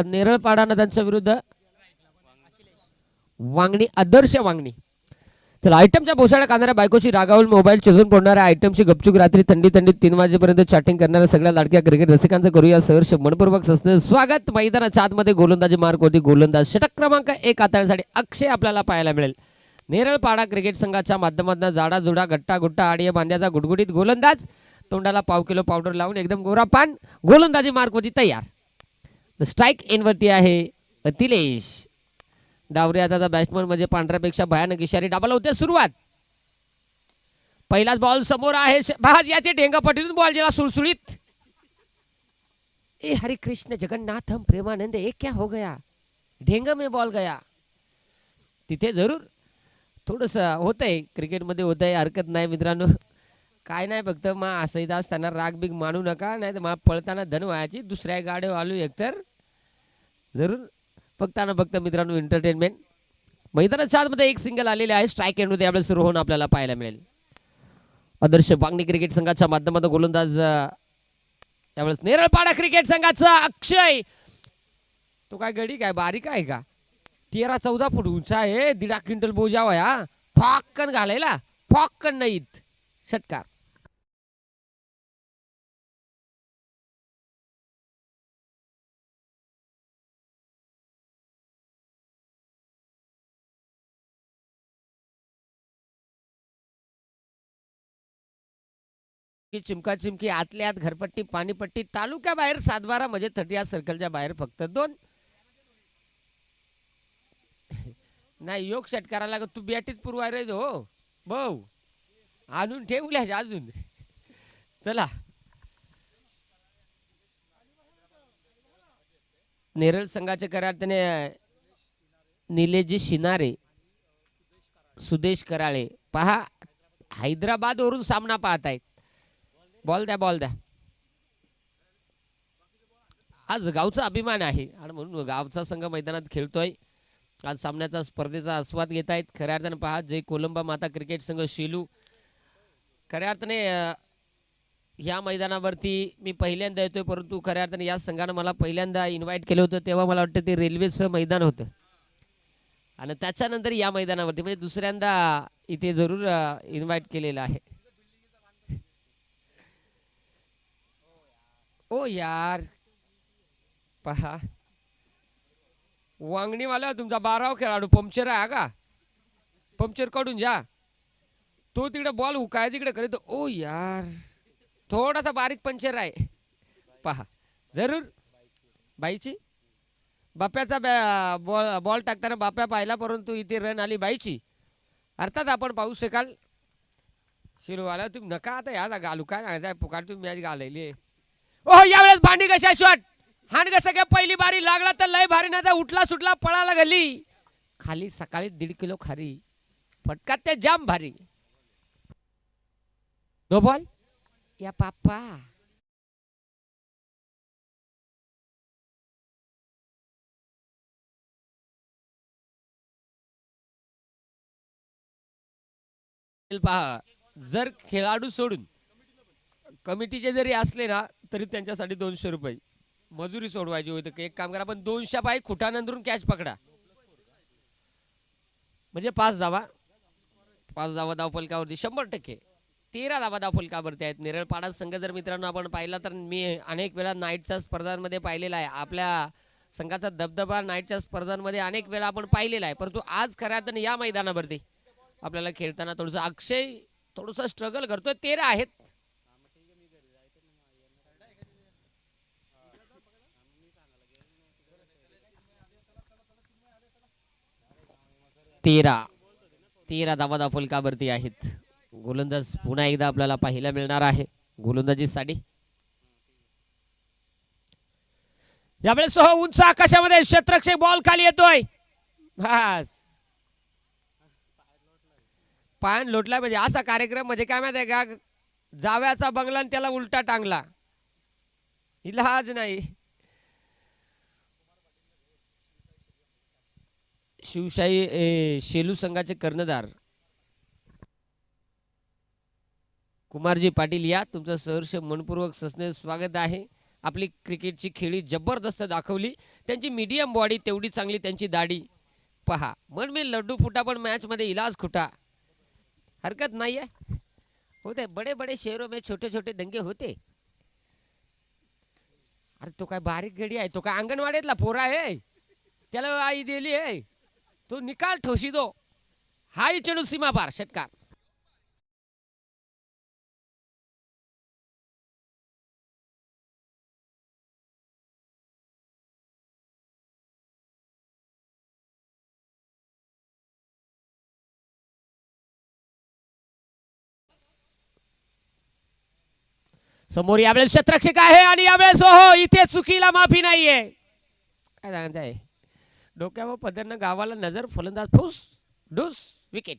नेरळपाडा त्यांच्या विरुद्ध वांगणी आदर्श वांगणी. चला आयटमच्या भोसाड्या काढणाऱ्या बायकोची रागावून मोबाईल चिजून पडणाऱ्या आयटमची गपचूक रात्री थंडी थंडी 3 वाजेपर्यंत चॅटिंग करणाऱ्या सगळ्या लाडक्या क्रिकेट रसिकांचं करूया सहर्ष मनपूर्वक सस्ते स्वागत. मैदानाच्या आतमध्ये गोलंदाजी मार्क होती. गोलंदाज षटक क्रमांक 1 हाताळण्यासाठी अक्षय आपल्याला पाहायला मिळेल. नेरळपाडा क्रिकेट संघाच्या माध्यमातून जाडा जुडा गट्टा गुट्टा आडिया बांध्याचा गुडगुडीत गोलंदाज, तोंडाला पाव किलो पावडर लावून एकदम गोरा पान, गोलंदाजी मार्क होती तयार. स्ट्राईक इनवरती आहे तिलेश डावरे. आता बॅट्समन म्हणजे पांढऱ्यापेक्षा भयानक इशारे. डाबल होते सुरुवात. पहिलाच बॉल समोर आहे. बहाज याचे ढेंगापट्टीतून बॉल गेला सुळसुळीत. ए हरे कृष्ण जगन्नाथ हम प्रेमानंद एक क्या हो गया, ढेंगा में बॉल गया. तिथे जरूर थोडस होतंय क्रिकेटमध्ये, होतंय, हरकत नाही मित्रांनो. काय नाही फक्त मा असं असताना राग बिग मानू नका, नाही तर मा पळताना धन व्हायची. दुसऱ्या गाड्या आलो एकतर जरूर फक्त ना फक्त मित्रांनो एंटरटेनमेंट. मैदानाच्या आतमध्ये एक सिंगल आलेले आहे. स्ट्राईक एंड यावेळेस सुरू होऊन आपल्याला पाहायला मिळेल. आदर्श वांगणी क्रिकेट संघाच्या माध्यमातून गोलंदाज यावेळेस नेरळपाडा क्रिकेट संघाचा अक्षय. तो काय गडी काय बारीक आहे का, 13-14 फूट उंचा आहे, 1.5 क्विंटल बोजा वया, फॉक्कन घालायला फॉक्कन नाहीत. षटकार. की चिमका चिमकी आतल्या आत घरपट्टी पाणीपट्टी तालुक्या बाहेर 7-12 म्हणजे 30 सर्कलच्या बाहेर फक्त 2. नाही योग षटकाराला तू बॅटीत पुरवाय रे हो भाऊ, आणून ठेवल्या अजून. चला नेरळ संघाचे करार्थने निलेजी शिनारे, सुदेश कराळे पहा हैदराबाद वरून सामना पाहत आहेत. बॉल द्या बॉल द्या. आज गावचा अभिमान आहे आणि म्हणून गावचा संघ मैदानात खेळतोय. आज सामन्याचा स्पर्धेचा आस्वाद घेत आहेत. खऱ्या अर्थाने पहा जय कोलंबा माता क्रिकेट संघ शेलू. खऱ्या अर्थाने या मैदानावरती मी पहिल्यांदा येतोय, परंतु खऱ्या अर्थाने या संघानं मला पहिल्यांदा इन्व्हाइट केलं होतं तेव्हा मला वाटतं ते रेल्वेचं मैदान होतं आणि त्याच्यानंतर या मैदानावरती म्हणजे दुसऱ्यांदा इथे जरूर इन्व्हाइट केलेलं आहे. ओ यार पहा वांगणीवाला तुमचा 12वा खेळाडू पंक्चर आहे का, पंक्चर काढून जा. तो तिकडे बॉल हुकाय तिकडे करीत. ओ यार थोडासा बारीक पंक्चर आहे पहा. जरूर बाईची बाप्याचा बॉल टाकताना बाप्या पाहिला, परंतु इथे रन आली बाईची. अर्थात आपण पाहू शकाल शिरवाला तुम्ही नका आता या घालू काय पुकार तुम्ही मॅच घालायली. ओ यावेळेस भांडी कशा शॉट हांड कसं काय पहिली बारी लागला तर लय भारी, नाही तर उठला सुटला पळाला गली खाली. सकाळी 1.5 किलो खारी फटकात त्या जाम भारी. नो बॉल या पापा. पहा जर खेळाडू सोडून कमिटीचे जरी असले ना तरी त्यांच्यासाठी 200 रुपये मजुरी सोडवायची होती. एक काम करा आपण 200 पाय खुटानंतरून कॅच पकडा म्हणजे 5 धावा. 5 धावा धाव फलकावरती 100%. 13 धावा धाव फलकावरती आहेत. नेरळपाडा संघ जर मित्रांनो आपण पाहिला तर मी अनेक वेळा नाईटच्या स्पर्धांमध्ये पाहिलेला आहे. आपल्या संघाचा दबदबा नाईटच्या स्पर्धांमध्ये अनेक वेळा आपण पाहिलेला आहे, परंतु आज खऱ्या अर्थाने या मैदानावरती आपल्याला खेळताना थोडंसं अक्षय थोडंसं स्ट्रगल करतोय. 13 आहेत. 13 धावा धाव फलकावरती आहेत. गोलंदाज पुन्हा एकदा आपल्याला पाहायला मिळणार आहे गोलंदाजीसाठी. यावेळेस उंच आकाशामध्ये क्षेत्ररक्षक बॉल खाली येतोय. बस पान लोटला म्हणजे असा कार्यक्रम म्हणजे काय माहिती आहे का, जाव्याचा बंगला आणि त्याला उलटा टांगला, इलाज नाही. शिवशाही शेलू संघाचे कर्णधार कुमारजी पाटील या तुमचं सहर्ष मनपूर्वक सस्ने स्वागत आहे. आपली क्रिकेटची खेळी जबरदस्त दाखवली. त्यांची मीडियम बॉडी, तेवढी चांगली त्यांची दाढी. पहा मन मी लड्डू फुटा पण मॅचमध्ये इलाज खुटा. हरकत नाही आहे, होते बडे बडे शहरों में छोटे छोटे दंगे होते. अरे तो काय बारीक गडी आहे, तो काय अंगणवाडीतला पोरा आहे, त्याला आई दिली आहे, तो निकाल ठोशी दो. हाय चेंडू सीमा पार, षटकार. समोर यावेळेस शतरक्षक आहे आणि यावेळेस हो इथे चुकीला माफी नाहीये. काय सांगायचं, डोक्यावर पदरनं गावाला नजर, फलंदाज फुस डुस विकेट.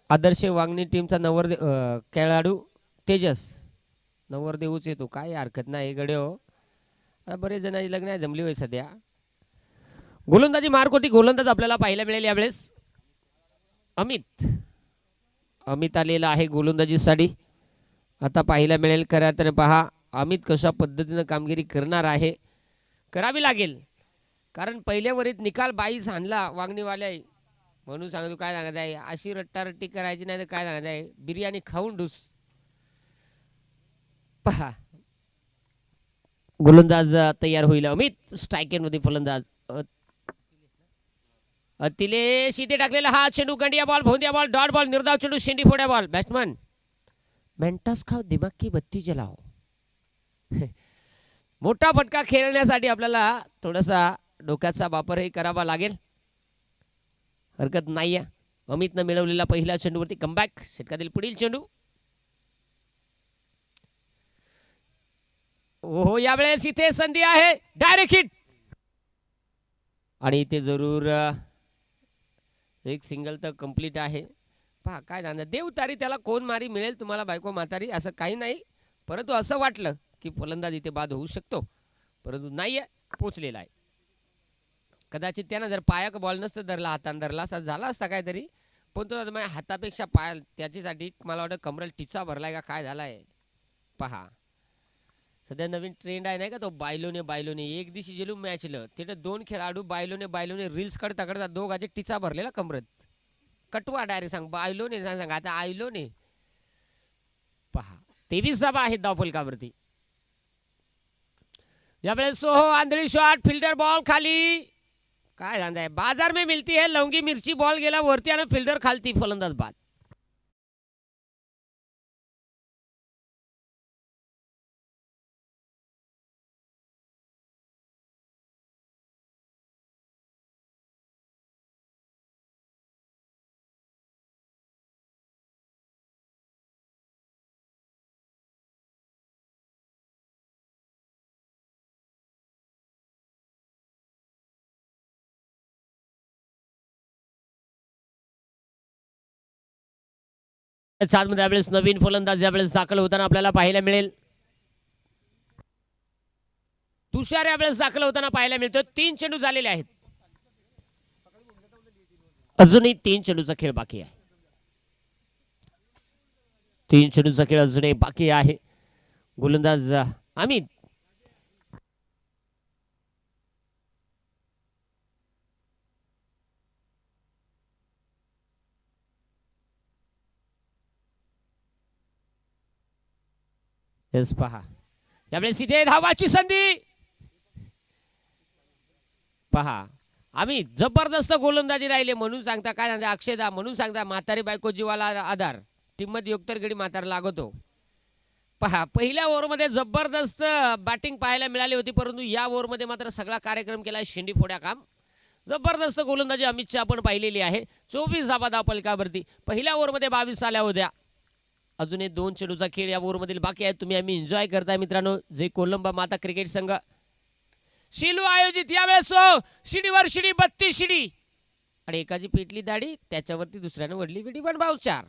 आदर्श वागणी टीमचा खेळाडू तेजस नवरदेवच येतो, काय हरकत नाही गडे हो. बरेच जणांची लग्न जमली होय सध्या. गोलंदाजी मारकोटी गोलंदाज आपल्याला पाहायला मिळेल यावेळेस. अमित आलेला आहे गोलंदाजीसाठी. आता पाहायला मिळेल खरं तर पहा अमित कशा पद्धतीनं कामगिरी करणार आहे. करावी लागेल, कारण पहिल्या वरीत निकाल 22 आणला वागणीवाल्या, म्हणून सांगतो काय सांगत आहे, अशी रट्टारट्टी करायची नाही तर काय सांगत आहे, बिर्याणी खाऊन डुस. पहा गोलंदाज तयार होईल. अमित स्ट्राईक मध्ये फलंदाज अतिलेश इथे टाकलेला हा चेंडू, Gandiya ball, भोंदिया ball, dot ball, निर्धाव चेंडू, शेंडी फोड्या बॉल. बॅट्समन मेंटस खाओ दिमाग की बत्ती जलाओ. मोठा फटका खेळण्यासाठी आपल्याला थोडासा डोक्याचा वापरही करावा लागेल, हरकत नाही आहे. अमितनं मिळवलेला पहिल्या चेंडूवरती कमबॅक. षटकातील पुढील चेंडू. ओहो यावेळेस इथे संधी आहे, डायरेक्ट हिट. आणि इथे जरूर एक सिंगल तर कंप्लीट आहे. पहा काय जाणार देवतारी, त्याला कोण मारी मिळेल तुम्हाला बायको म्हातारी असं काही नाही, परंतु असं वाटलं की फलंदाज इथे बाद होऊ शकतो, परंतु नाही आहे, पोचलेला आहे. कदाचित त्यानं जर पायाक बॉल नसतं धरला, हातानं धरला असा झाला असता काहीतरी, पण तो माझ्या हातापेक्षा पाय त्याच्यासाठी मला वाटतं कमरेला टिचा भरलाय का काय झालाय. पहा सध्या नवीन ट्रेंड आहे नाही का तो बायलोने एक दिवशी जेलू मॅचलं तिथे 2 खेळाडू बायलोने रील्स करता करता दोघांचे टिचा भरलेला कमरेत. कटवा डायरेक्ट सांग बायलोने सांग आता आयलोने. पहा 23 धावा आहेत धावफलकावरती. यावेळेस सोहो आंधळी शॉट, फिल्डर बॉल खाली. काय झालं आहे, बाजार में मिलती है लौंगी मिर्ची. बॉल गेला वरती आणि फिल्डर खालती, फलंदाज बाद. मध्ये यावेळेस नवीन फलंदाज यावेळेस दाखल होताना आपल्याला पाहायला मिळेल. तुषार यावेळेस दाखल होताना पाहायला मिळतो. 3 चेंडू झालेले आहेत, अजूनही 3 चेंडूचा खेळ बाकी आहे. 3 चेंडूचा खेळ अजूनही बाकी आहे. गोलंदाज अमित येस. पहा यावेळेस इथे धावाची संधी. पहा आम्ही जबरदस्त गोलंदाजी राहिले म्हणून सांगता काय सांगता अक्षयदा, म्हणून सांगता म्हातारी बायको जीवाला आधार. टीममध्ये योगतर गडी म्हातारा लागतो. पहा पहिल्या ओव्हरमध्ये जबरदस्त बॅटिंग पाहायला मिळाली होती, परंतु या ओव्हरमध्ये मात्र सगळा कार्यक्रम केला शेंडी फोड्या काम. जबरदस्त गोलंदाजी अमितची आपण पाहिलेली आहे. 24 धावा धावफलकावरती. पहिल्या ओव्हरमध्ये 22 आल्या होत्या. अजून एक 2 चेंडूचा खेळ या ओव्हरमधील बाकी आहे. तुम्ही आम्ही एन्जॉय करताय मित्रांनो. जे कोलंबा माता क्रिकेट संघ शिलू आयोजित यावेळेस शिडीवर शिडी 32 शिडी आणि एकाची पेटली दाढी त्याच्यावरती दुसऱ्याने वडली विडी 1/4.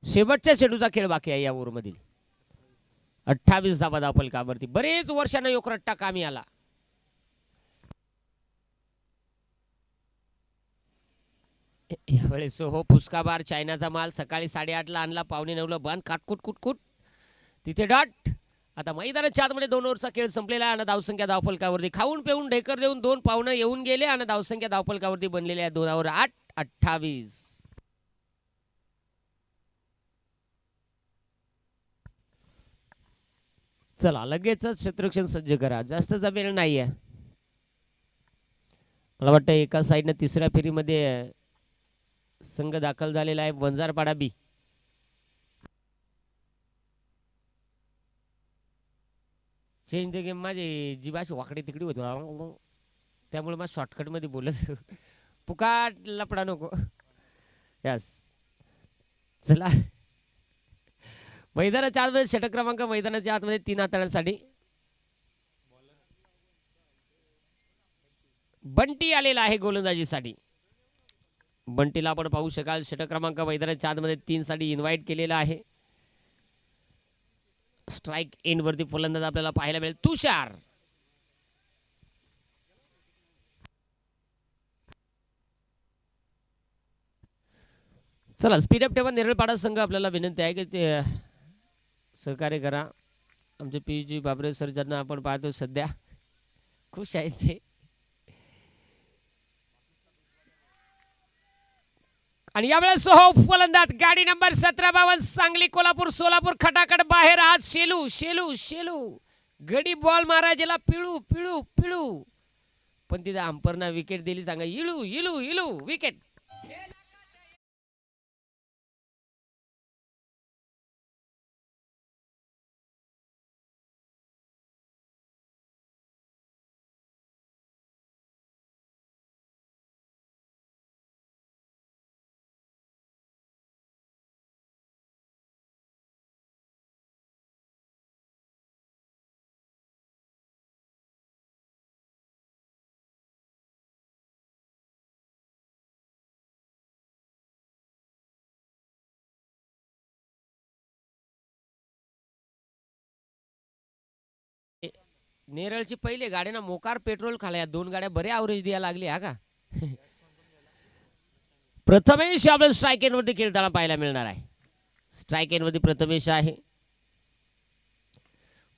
शेवटच्या चेंडूचा खेळ बाकी आहे या ओव्हरमधील. 28 धावा धावफलकावरती. बरेच वर्षांना योकरट्टा कामी आला. यावेळेस हो फुसका बार चायनाचा माल सकाळी 8:30ला आणला. 8:45ला बंद काटकुट कुटकुट तिथे डॉट. आता मैदानाच्या आतमध्ये 2 ओव्हरचा खेळ संपलेला आहे आणि धावसंख्या धावफलकावरती खाऊन पिऊन ढेकर देऊन 2 पावनं येऊन गेले आणि धावसंख्या धावफलकावरती बनलेल्या आहे 2 ओव्हर 8-28. चला लगेचच क्षेत्ररक्षण सज्ज करा. जास्तचा वेळ नाही आहे. मला वाटतं एका साईडनं तिसऱ्या फेरीमध्ये संघ दाखल झालेला आहे. वंजारपाडा बी. चेंज द गेम माझी जी भाषा वाकडी तिकडी होती त्यामुळे मला शॉर्टकटमध्ये बोलत पुकाट लपडा नको. यस चला मैदानाच्या आतमध्ये षटक क्रमांक मैदानाच्या आतमध्ये 3 हाताळ्यांसाठी बंटी आलेला आहे गोलंदाजीसाठी. बंटीला आपण पाहू शकाल षटक क्रमांक मैदानाच्या आतमध्ये 3 साठी इन्व्हाइट केलेला आहे. स्ट्राइक एंड वरती फलंदाज आपल्याला पाहायला मिळेल तुषार. चला स्पीडअप ठेवा. नेरळपाडा संघ आपल्याला विनंती आहे की ते सहकार्य करा. आमचे पीजी बाबरे सर ज्यांना आपण पाहतो सध्या खुश आहेत ते. आणि यावेळेस हो फलंदाज गाडी नंबर 17-52 सांगली कोल्हापूर सोलापूर खटाखट बाहेर. आज शेलू शेलू शेलू गडी बॉल महाराजाला पिळू पिळू पिळू पण तिथे अंपरना विकेट दिली. सांगा इळू इळू इळू विकेट. नेरळची पहिले गाड्यांना मोकार पेट्रोल खाल्या 2 गाड्या बरे ॲव्हरेज द्यायला लागली हा का. प्रथमेश आपल्याला स्ट्राईक एंड वरती खेळताना पाहायला मिळणार आहे. स्ट्राईक एंड वरती प्रथमेश आहे.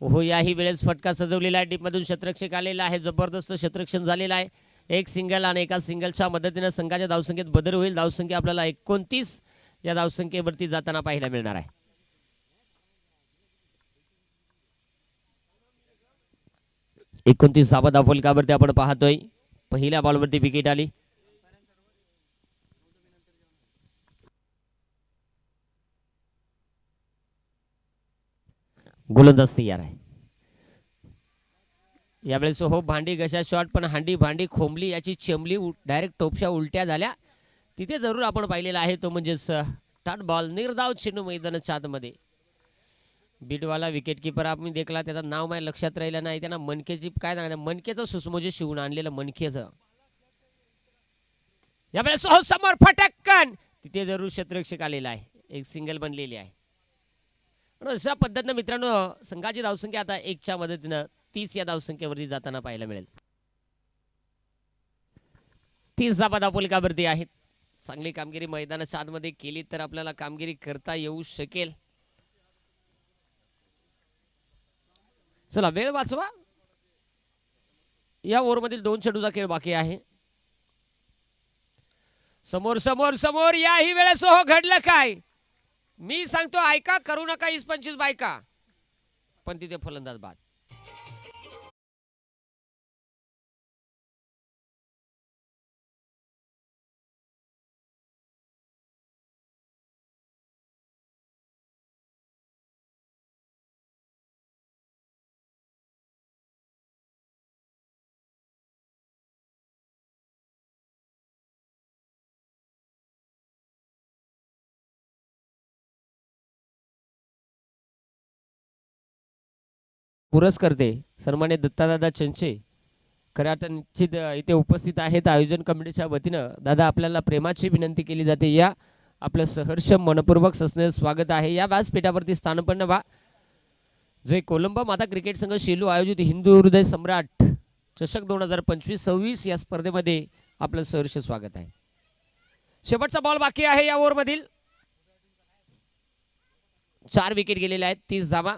हो याही वेळेस फटका सजवलेला आहे. टीममधून शतरक्षक आलेला आहे. जबरदस्त शतरक्षण झालेला आहे. एक सिंगल आणि एका सिंगलच्या मदतीने संघाच्या धावसंख्येत बदल होईल. धावसंख्या आपल्याला 29 या धावसंख्येवरती जाताना पाहायला मिळणार आहे. 29 धावा धावफलकावरती आपण पाहतोय. पहिल्या बॉलवरती विकेट आली. गोलंदाज तयार आहे. यावेळेस हो भांडी घशा शॉट पण हांडी भांडी खोंबली याची चेंबली डायरेक्ट टोपशा उलट्या झाल्या. तिथे जरूर आपण पाहिलेला आहे तो म्हणजेच टाट बॉल निर्धाव चेंडू मैदानाच्या आतमध्ये. बीटवाला विकेट किपर आपण देखला त्याचं नाव माझ्या लक्षात राहिलं नाही. त्यांना मनकेची काय सांगणार मनकेचं सुसमोजे शिवून आणलेलं मनकेचं. यावेळेस हो समोर फटक्कन तिथे जरूर शतरक्षक आलेला आहे. एक सिंगल बनलेली आहे. अशा पद्धतीनं मित्रांनो संघाची धावसंख्या आता 1च्या मदतीनं 30 या धावसंख्येवरती जाताना पाहायला मिळेल. 30 धावा धावफलकावरती आहेत. चांगली कामगिरी मैदानाच्या आतमध्ये केली तर आपल्याला कामगिरी करता येऊ शकेल. चला वेळ वाचवा. या ओव्हरमधील 2 चेंडूचा खेळ बाकी आहे. समोर समोर समोर याही वेळेस हो घडलं काय मी सांगतो ऐका करू नका 20-25 बायका पण तिथे फलंदाज बाद. पुरस्कर्ते सन्मान्य दत्तादादा चंचे खऱ्या अर्थाने निश्चित इथे उपस्थित आहेत. आयोजन कमिटीच्या वतीनं दादा आपल्याला प्रेमाची विनंती केली जाते. या आपलं सहर्ष मनपूर्वक सस्नेह स्वागत आहे. या व्यासपीठावरती स्थानपन्न व्हा. जय कोलंबा माता क्रिकेट संघ शेलू आयोजित हिंदू हृदय सम्राट चषक 2025-26 या स्पर्धेमध्ये आपलं सहर्ष स्वागत आहे. शेवटचा बॉल बाकी आहे या ओव्हरमधील. 4 विकेट गेलेले आहेत. 30 धावा.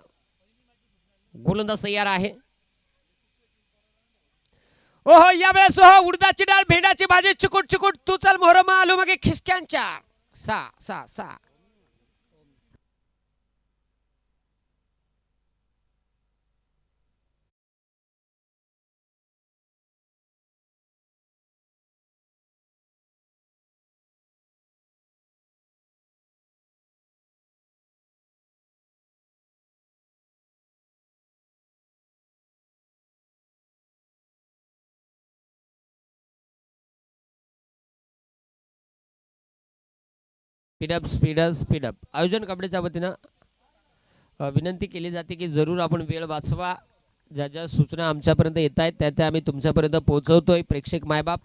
गोलंदाज तयार आहे. ओहो यावेळेस उडदाची डाळ भेंडाची भाजी चिकुट चिकुट तू चल मोहरमा आलू मगे खिसक्यांच्या सा सा सा. स्पीडअप आयोजन कमिटीच्या वतीनं विनंती केली जाते की जरूर आपण वेळ वाचवा. ज्या ज्या सूचना आमच्यापर्यंत येत आहेत त्या आम्ही तुमच्यापर्यंत पोहोचवतोय. प्रेक्षक मायबाप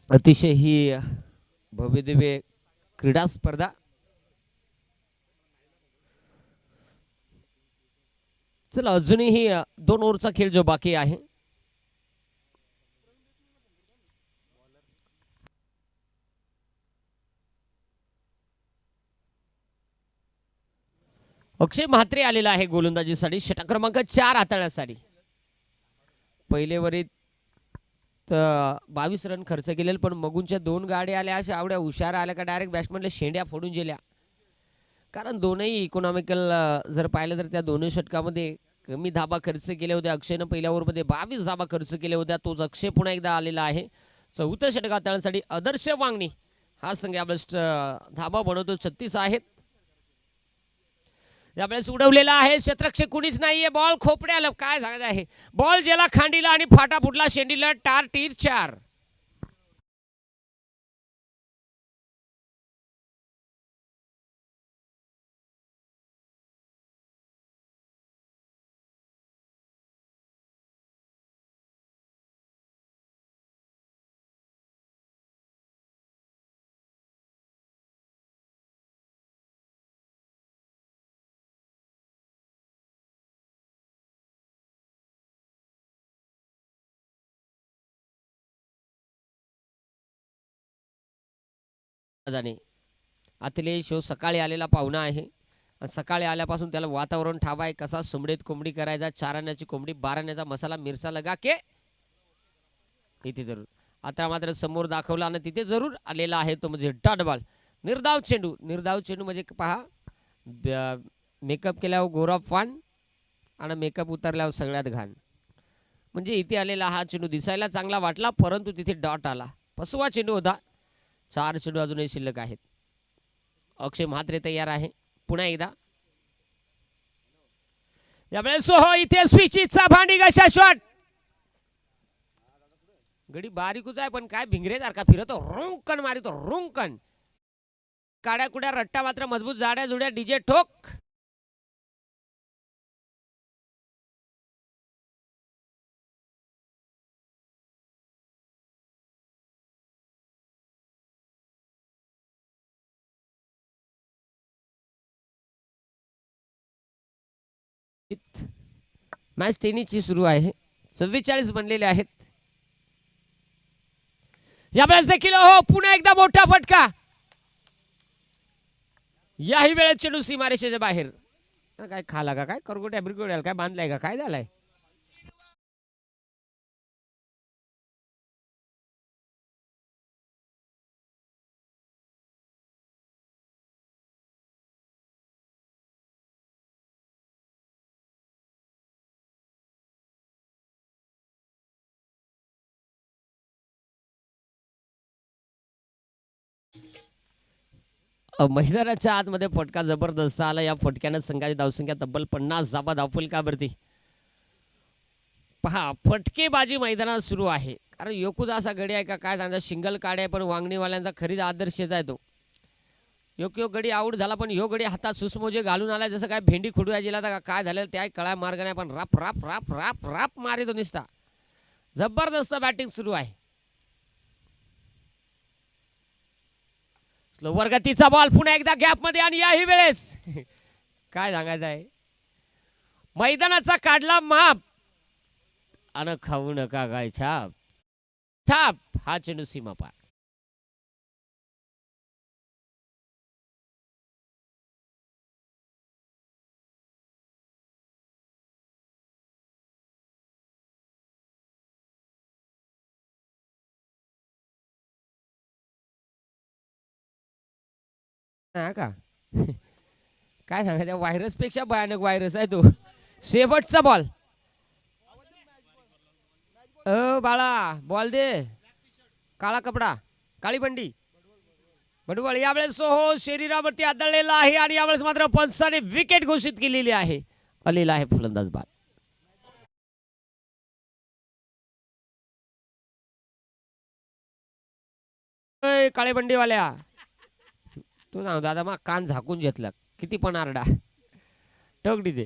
अतिशय ही भव्यदिव्य क्रीडा स्पर्धा चला अजूनही 2 ओव्हरचा खेळ जो बाकी आहे. अक्षय म्हात्रे आलेला आहे गोलंदाजीसाठी. षटक क्रमांक 4 हाताळण्यासाठी. पहिले वरीत 22 रन खर्च केलेले पण मगूंच्या 2 गाड्या आल्या. अशा आवड्या हुशार आल्या का डायरेक्ट बॅट्समॅनला शेंड्या फोडून गेल्या. कारण दोनही इकॉनॉमिकल जर पाहिलं तर त्या दोन्ही षटकामध्ये कमी धाबा खर्च केले होते. अक्षयनं पहिल्या ओव्हरमध्ये 22 धाबा खर्च केल्या होत्या. तोच अक्षय पुन्हा एकदा आलेला आहे. 4थं षटक हाताळण्यासाठी आदर्श वांगणी हा संघ आपला धाबा बनवतो. 36 आहेत. यावेळेस उडवलेला आहे. क्षेत्ररक्षक कुणीच नाहीये. बॉल खोपड्याला काय झालं आहे. बॉल गेला खांडीला आणि फाटा फुटला शेंडीला. टार टीर 4. अखिलेश सकाळी आलेला पाहुणा आहे. सकाळी आल्यापासून त्याला वातावरण ठावाय कसा सुमडीत कोंबडी करायचा. 4 आण्याची कोंबडी 12 आण्याचा मसाला मिरचा लगा के इथे जरूर. आता मात्र समोर दाखवला आणि तिथे जरूर आलेला आहे तो म्हणजे डॉट बॉल. निर्धाव चेंडू म्हणजे पहा मेकअप केल्यावर गोरा फान आणि मेकअप उतरल्यावर सगळ्यात घाण. म्हणजे इथे आलेला हा चेंडू दिसायला चांगला वाटला परंतु तिथे डॉट आला. फसवा चेंडू होता. 4 चेंडू अजूनही शिल्लक आहेत. अक्षय म्हात्रे तयार आहे. पुन्हा एकदा यावेळेस इथे स्विचचा भांडी का शाश्वत गडी बारीकच आहे पण काय भिंगरेसारखा फिरतो. रुंकन मारितो रुंकन. काड्या कुड्या रट्टा मात्र मजबूत जाड्या जुड्या डीजे ठोक. मॅच टेनिसची सुरू आहे. 44 बनलेले आहेत. यावेळेस देखील पुन्हा एकदा मोठा फटका. याही वेळेत चेंडू सीमारेषेच्या बाहेर. काय खाला का काय करगोट्या बिरगोट्याला काय बांधलाय का काय झालाय. मैदानाच्या आतमध्ये फटका जबरदस्त आला. या फटक्याने संघाची धावसंख्या तब्बल 50 धाबा धावफलकावरती. पहा फटकेबाजी मैदानात सुरू आहे. कारण योकूच असा गडी आहे का काय सांगता, सिंगल काढ आहे पण वांगणीवाल्यांचा खरीच आदर्शच आहे तो. योग गडी आऊट झाला पण ह्यो गडी हातात सुसमोजे घालून आलाय जसं काय भेंडी खुडवायला का काय झालं त्या कळा मार्ग नाही, पण राप राप राप राप राप मारितो निसता. जबरदस्त बॅटिंग सुरू आहे. स्लोवर गतीचा बॉल पुन्हा एकदा गॅप मध्ये आणि याही वेळेस काय सांगायचं आहे, मैदानाचा काढला माप अन खाऊ नका काय छाप थाप, हा चेंडू सीमा पार. का काय सांगायचं, व्हायरस पेक्षा भयानक व्हायरस आहे तो. शेवटचा बॉल. बाळा बॉल दे, काळा कपडा काळी बंडी बडवळ यावेळेस हो शरीरावरती आदळलेला आहे आणि यावेळेस मात्र पंचाने विकेट घोषित केलेली आहे. आलेला आहे फलंदाज बाद. काळे बंडीवाल्या तू ना दादा मग कान झाकून घेतला किती पण आरडा टोकडी दे.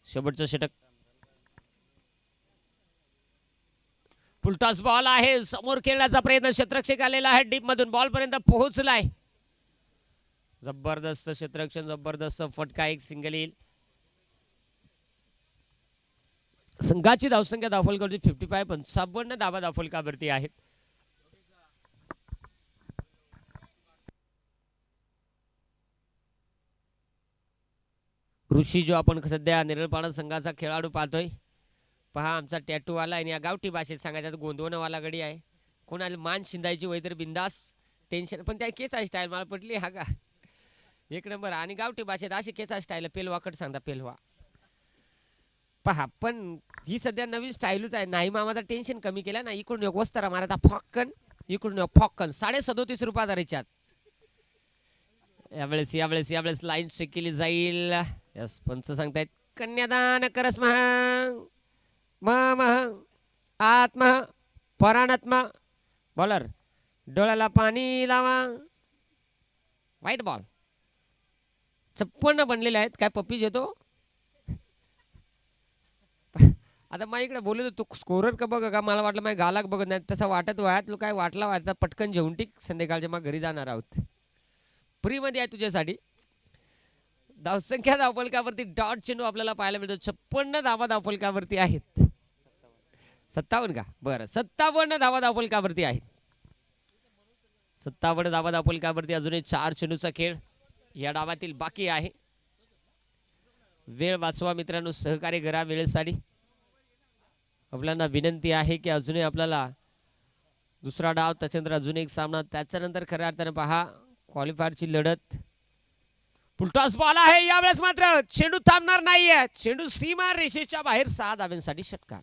शेवटचं षटक. फुलटॉस बॉल आहे, समोर खेळण्याचा प्रयत्न, क्षेत्ररक्षक आलेला आहे डीप मधून बॉल पर्यंत पोहोचलाय. जबरदस्त क्षेत्ररक्षण, जबरदस्त फटका, एक सिंगल येईल. संघाची धावसंख्या धावफलकावरती 55 55 धावा धावफलकावरती आहेत. ऋषी जो आपण सध्या निरळपाडा संघाचा खेळाडू पाहतोय, पहा आमचा टॅटू वाला आणि या गावठी भाषेत सांगायचा गोंदवणवाला गडी आहे. कोणाला मान शिंदायची वय तर बिंदास टेन्शन, पण त्या केसा स्टाईल मला पटली हा का एक नंबर. आणि गावठी भाषेत अशी केसा स्टाईल पेलवाकट सांगता पेलवा पहा. पण ही सध्या नवीन स्टाईलच आहे. नाही मामाचा टेन्शन कमी केला ना, इकडून एक वस्तारा मारायचा फॉक्कन, इकडून एक फॉक्कन. 37.5 रुपयाचा रिचार्ज. यावेळेस यावेळेस यावेळेस लाईन चेक केली जाईल. यस पंच सांगतायत कन्यादान करस महा आत्मा पराणात्मा. बॉलर डोळ्याला पाणी लावा. वाईट बॉल. 56 बनलेले आहेत. काय पप्पीज येतो आता माझ्या इकडे बोलत तू स्कोरर का बघ का, मला वाटलं माझ्या गालाक बघत नाही तसं वाटत वाया तू काय वाटला व्हायचा पटकन जेवून टिक, संध्याकाळच्या मग घरी जाणार आहोत. फ्री मध्ये आहे तुझ्यासाठी. धावसंख्या धावफलकावरती डॉट चेंडू आपल्याला पाहायला मिळतो. 56 धावा धावफलकावरती आहेत. 57 का बरं 57 धावा धावफलकावरती आहेत. 57 धावा धावफलकावरती अजूनही 4 चेंडूचा खेळ या डावातील बाकी आहे. वेळ वाचवा मित्रांनो, सहकार्य करा वेळेसाठी. आपल्याला विनंती आहे की अजूनही आपल्याला दुसरा डाव त्याच्यानंतर अजून एक सामना, त्याच्यानंतर खऱ्या अर्थाने पहा क्वालिफायरची लढत. फुलटॉस बॉल आहे यावेळेस मात्र चेंडू थांबणार नाहीये. चेंडू सीमा रेषेच्या बाहेर 6 धाव्यांसाठी षटकार.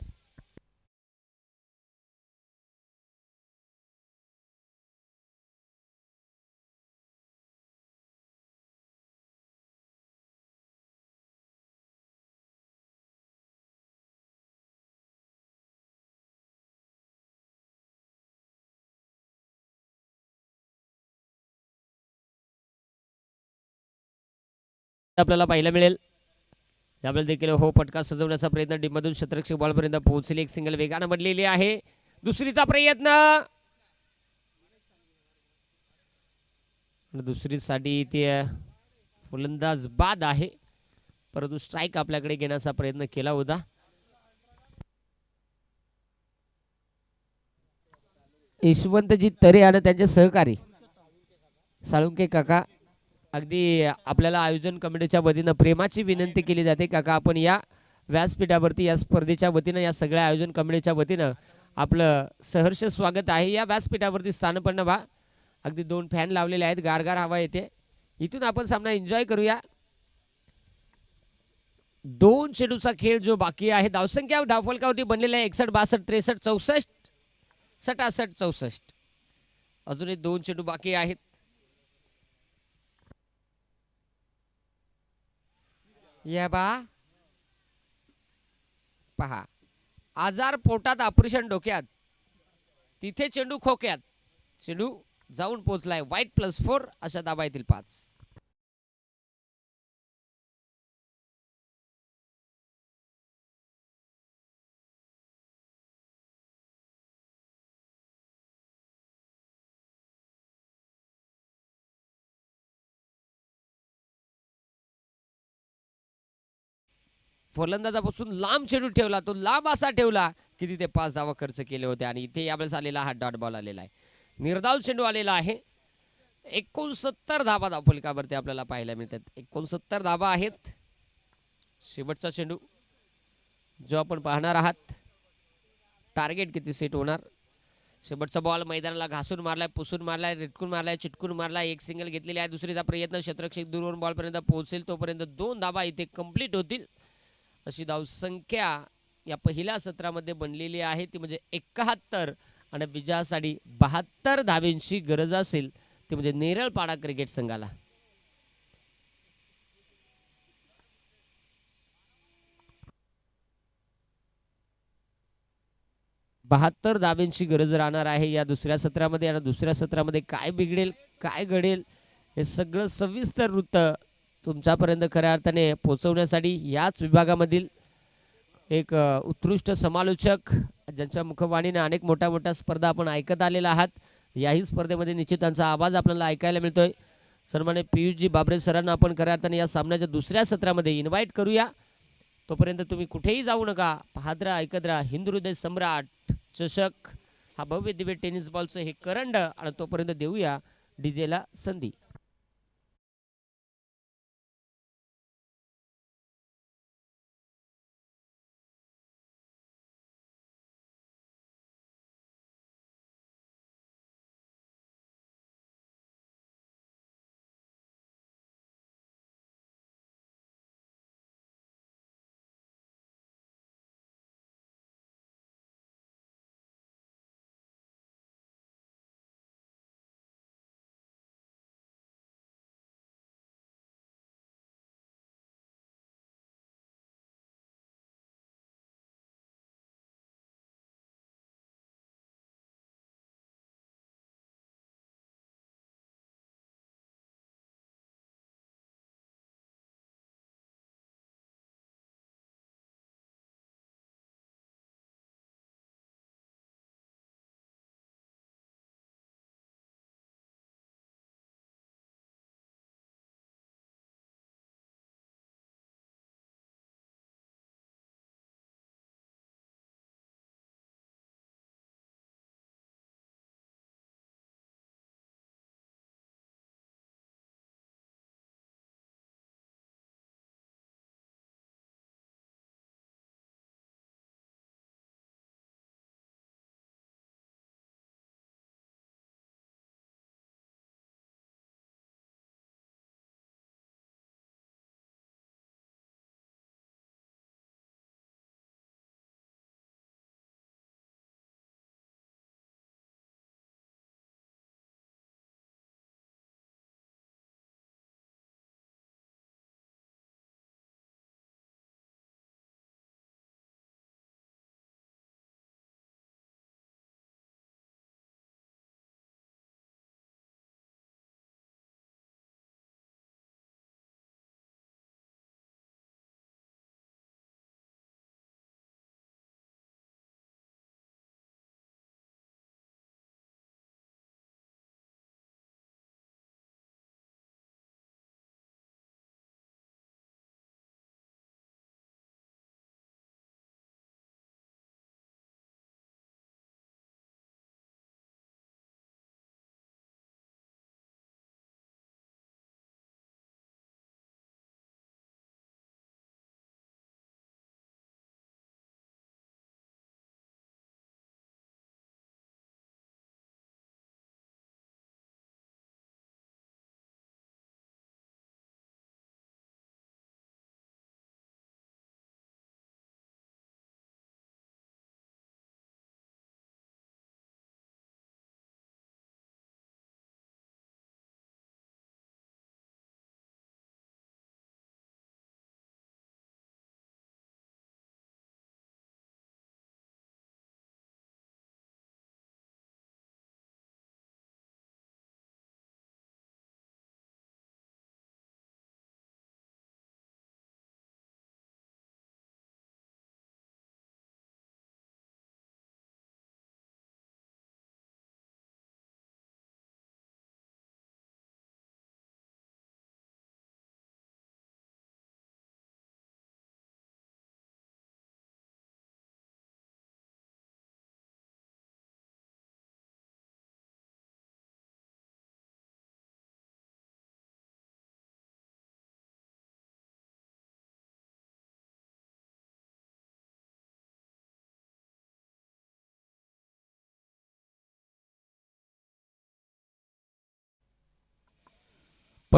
आपल्याला पाहायला मिळेल. यावेळेला देखील हो फटका सजवण्याचा प्रयत्न टीममधून शतरक्षक बॉलपर्यंत पोहोचले. एक सिंगल वेगानं बनलेली आहे. दुसरीचा प्रयत्न, दुसरीसाठी ते फलंदाज बाद आहे, परंतु स्ट्राईक आपल्याकडे घेण्याचा प्रयत्न केला होता. यशवंतजी तरे आणि त्यांचे सहकारी साळुंके काका, अगदी आपल्याला आयोजन कमिटीच्या वतीनं प्रेमाची विनंती केली जाते. काका आपण या व्यासपीठावरती या स्पर्धेच्या वतीनं या सगळ्या आयोजन कमिटीच्या वतीनं आपलं सहर्ष स्वागत आहे. या व्यासपीठावरती स्थानपन्न व्हा. अगदी 2 फॅन लावलेले आहेत, गारगार हवा येते. इथून आपण सामना एन्जॉय करूया. 2 चेंडूचा खेळ जो बाकी आहे. धावसंख्या धावफलकावरती बनलेला आहे 61, 62, 63, 64, 67, 64. अजूनही 2 चेंडू बाकी आहेत. या बा पहा, आजार पोटात ऑपरेशन डोक्यात, तिथे चेंडू खोक्यात. चेंडू जाऊन पोहोचलाय. वाईट +4 अशा धावा येतील 5. फलंदाजापासून लांब चेंडू ठेवला, तो लांब असा ठेवला की तिथे 5 धावा खर्च केले होते. आणि इथे यावेळेस आलेला हा डॉट बॉल आलेला आहे. निर्धाव चेंडू आलेला आहे. 69 धावा धावफलकावरती आपल्याला पाहायला मिळतात. 69 धावा आहेत. शेवटचा चेंडू जो आपण पाहणार आहात. टार्गेट किती सेट होणार. शेवटचा बॉल मैदानाला घासून मारलाय, पुसून मारलाय, रिटकून मारलाय, चिटकून मारलाय. एक सिंगल घेतलेली आहे. दुसरीचा प्रयत्न, शतरक्षक दूरवरून बॉलपर्यंत पोहोचेल तोपर्यंत 2 धावा इथे कंप्लीट होतील. अशी धावसंख्या या पहिल्या सत्रामध्ये बनलेली आहे, ती म्हणजे 71. आणि विजयासाठी 72 धावेंची गरज असेल, ती म्हणजे नेरळपाडा क्रिकेट संघाला. 72 धावेंची गरज राहणार आहे या दुसऱ्या सत्रामध्ये. आणि दुसऱ्या सत्रामध्ये काय बिघडेल, काय घडेल, हे सगळं सविस्तर वृत्त तुमच्यापर्यंत खऱ्या अर्थाने पोहोचवण्यासाठी याच विभागामधील एक उत्कृष्ट समालोचक ज्यांच्या मुखवाणीने अनेक मोठ्या मोठ्या स्पर्धा आपण ऐकत आलेला आहात, याही स्पर्धेमध्ये निश्चित त्यांचा आवाज आपल्याला ऐकायला मिळतोय. सन्माननीय पियुषजी बाबरे सरांना आपण खऱ्या अर्थाने या सामन्याच्या दुसऱ्या सत्रामध्ये इन्व्हाइट करूया. तोपर्यंत तुम्ही कुठेही जाऊ नका, पाहत राहा, ऐकत राहा हिंदू हृदय सम्राट चषक, हा भव्य दिव्य टेनिस बॉलचं हे करंड. आणि तोपर्यंत देऊया डीजेला संधी.